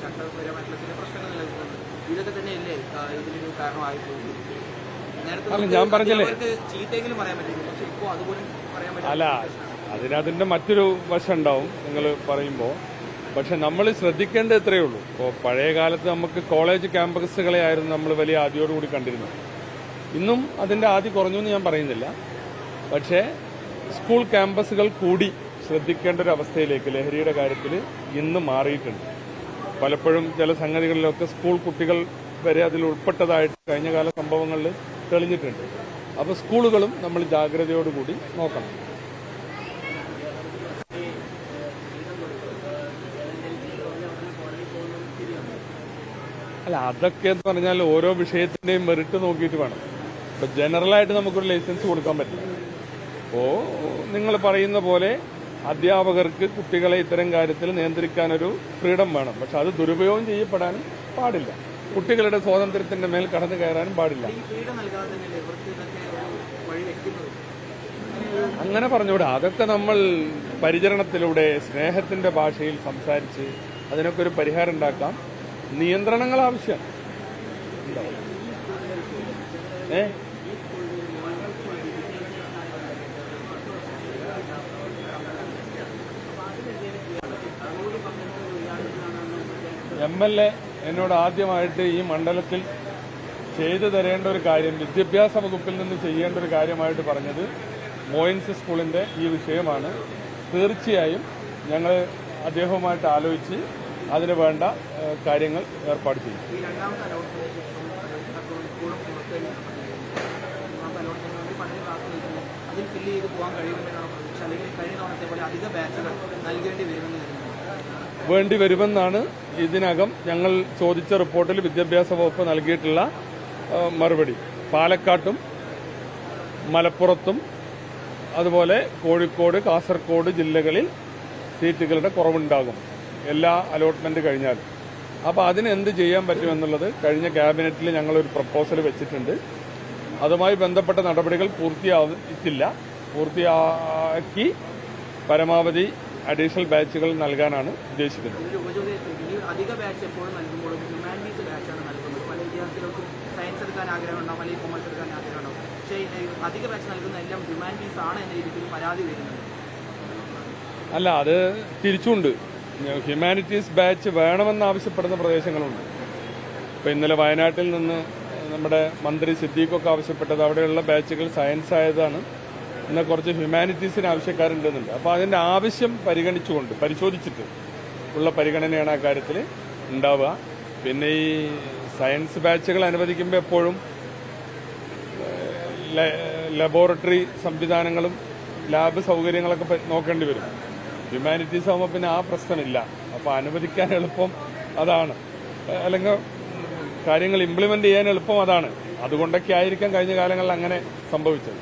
ചട്ടപരമായിട്ടുള്ള ചില പ്രശ്നങ്ങൾ നിലനിൽക്കുന്നത് ഇതൊക്കെ തന്നെയല്ലേ ഇതിനൊരു കാരണമായി പോകുന്നത്? ഞാൻ പറഞ്ഞില്ലേ, ചീത്തെങ്കിലും പറയാൻ പറ്റില്ല, പക്ഷെ ഇപ്പോൾ അതുപോലും പറയാൻ പറ്റില്ല. അല്ല, അതിനതിന്റെ മറ്റൊരു വശം ഉണ്ടാവും നിങ്ങൾ പറയുമ്പോൾ. പക്ഷെ നമ്മൾ ശ്രദ്ധിക്കേണ്ടത് ഇത്രയേ ഉള്ളൂ. ഇപ്പോൾ പഴയ കാലത്ത് നമുക്ക് കോളേജ് ക്യാമ്പസുകളെ ആയിരുന്നു നമ്മൾ വലിയ ആദിയോടുകൂടി കണ്ടിരുന്നത്. ഇന്നും അതിന്റെ ആദി കുറഞ്ഞു എന്ന് ഞാൻ പറയുന്നില്ല. പക്ഷേ സ്കൂൾ ക്യാമ്പസുകൾ കൂടി ശ്രദ്ധിക്കേണ്ട ഒരു അവസ്ഥയിലേക്ക് ലഹരിയുടെ കാര്യത്തിൽ ഇന്ന് മാറിയിട്ടുണ്ട്. പലപ്പോഴും ചില സംഗതികളിലൊക്കെ സ്കൂൾ കുട്ടികൾ വരെ അതിൽ ഉൾപ്പെട്ടതായിട്ട് കഴിഞ്ഞകാല സംഭവങ്ങളിൽ തെളിഞ്ഞിട്ടുണ്ട്. അപ്പോൾ സ്കൂളുകളും നമ്മൾ ജാഗ്രതയോടുകൂടി നോക്കണം. അല്ല, അതൊക്കെ എന്ന് പറഞ്ഞാൽ ഓരോ വിഷയത്തിന്റെയും മെറിറ്റ് നോക്കിയിട്ട് വേണം. ഇപ്പൊ ജനറലായിട്ട് നമുക്കൊരു ലൈസൻസ് കൊടുക്കാൻ പറ്റില്ല. അപ്പോ നിങ്ങൾ പറയുന്ന പോലെ അധ്യാപകർക്ക് കുട്ടികളെ ഇത്തരം കാര്യത്തിൽ നിയന്ത്രിക്കാനൊരു ഫ്രീഡം വേണം. പക്ഷെ അത് ദുരുപയോഗം ചെയ്യപ്പെടാനും പാടില്ല. കുട്ടികളുടെ സ്വാതന്ത്ര്യത്തിന്റെ മേൽ കടന്നു കയറാനും പാടില്ല. അങ്ങനെ പറഞ്ഞുകൂടാ. അതൊക്കെ നമ്മൾ പരിചരണത്തിലൂടെ സ്നേഹത്തിന്റെ ഭാഷയിൽ സംസാരിച്ച് അതിനൊക്കെ ഒരു പരിഹാരം ഉണ്ടാക്കാം. നിയന്ത്രണങ്ങൾ ആവശ്യം. MLA എന്നോട് ആദ്യമായിട്ട് ഈ മണ്ഡലത്തിൽ ചെയ്തു തരേണ്ട ഒരു കാര്യം, വിദ്യാഭ്യാസ വകുപ്പിൽ നിന്ന് ചെയ്യേണ്ട ഒരു കാര്യമായിട്ട് പറഞ്ഞത് മോയിൻസ് സ്കൂളിന്റെ ഈ വിഷയമാണ്. തീർച്ചയായും ഞങ്ങൾ അദ്ദേഹവുമായിട്ട് ആലോചിച്ച് അതിന് വേണ്ട കാര്യങ്ങൾ ഏർപ്പാട് ചെയ്യും. വേണ്ടി വരുമെന്നാണ് ഇതിനകം ഞങ്ങൾ ചോദിച്ച റിപ്പോർട്ടിൽ വിദ്യാഭ്യാസ വകുപ്പ് നൽകിയിട്ടുള്ള മറുപടി. പാലക്കാട്ടും മലപ്പുറത്തും അതുപോലെ കോഴിക്കോട്, കാസർഗോഡ് ജില്ലകളിൽ സീറ്റുകളുടെ കുറവുണ്ടാകും എല്ലാ അലോട്ട്മെന്റ് കഴിഞ്ഞാലും. അപ്പോൾ അതിന് എന്ത് ചെയ്യാൻ പറ്റുമെന്നുള്ളത് കഴിഞ്ഞ ക്യാബിനറ്റിൽ ഞങ്ങളൊരു പ്രപ്പോസൽ വെച്ചിട്ടുണ്ട്. അതുമായി ബന്ധപ്പെട്ട നടപടികൾ പൂർത്തിയാക്കി പരമാവധി അഡീഷണൽ ബാച്ചുകൾ നൽകാനാണ് ഉദ്ദേശിക്കുന്നത്. അധിക ബാച്ച് എപ്പോഴും നൽകുമ്പോൾ ഹ്യൂമാനിറ്റീസ് ബാച്ചാണ് നൽകുന്നത്. പല വിദ്യാർത്ഥികൾക്കും സയൻസ് എടുക്കാൻ ആഗ്രഹമുണ്ടാവും, അല്ലെങ്കിൽ കൊമേഴ്സ് എടുക്കാൻ ആഗ്രഹമുണ്ടാവും. പക്ഷേ അധിക ബാച്ച് നൽകുന്ന എല്ലാം ഹ്യൂമാനിറ്റീസ് ആണ് എന്ന രീതിയിൽ പരാതി വരുന്നത്. അല്ല, അത് തിരിച്ചുണ്ട്. Humanities batch വേണമെന്നാവശ്യപ്പെടുന്ന പ്രദേശങ്ങളുണ്ട്. ഇപ്പോൾ ഇന്നലെ വയനാട്ടിൽ നിന്ന് നമ്മുടെ മന്ത്രി സിദ്ദീഖൊക്കെ ആവശ്യപ്പെട്ടത് അവിടെയുള്ള ബാച്ചുകൾ സയൻസ് ആയതാണ്, എന്നാൽ കുറച്ച് ഹ്യൂമാനിറ്റീസിന് ആവശ്യക്കാരുണ്ടെന്നുണ്ട്. അപ്പോൾ അതിന്റെ ആവശ്യം പരിശോധിച്ചിട്ട് ഉള്ള പരിഗണനയാണ് ആ കാര്യത്തിൽ ഉണ്ടാവുക. പിന്നെ ഈ സയൻസ് ബാച്ചുകൾ അനുവദിക്കുമ്പോൾ എപ്പോഴും ലബോറട്ടറി സംവിധാനങ്ങളും ലാബ് സൗകര്യങ്ങളൊക്കെ നോക്കേണ്ടി വരും. ഹ്യൂമാനിറ്റീസ് ആകുമ്പോൾ പിന്നെ ആ പ്രശ്നമില്ല. അപ്പോൾ അനുവദിക്കാൻ എളുപ്പം അതാണ്, അല്ലെങ്കിൽ കാര്യങ്ങൾ ഇംപ്ലിമെന്റ് ചെയ്യാൻ എളുപ്പം അതാണ്. അതുകൊണ്ടൊക്കെ ആയിരിക്കാം കഴിഞ്ഞ കാലങ്ങളിൽ അങ്ങനെ സംഭവിച്ചത്.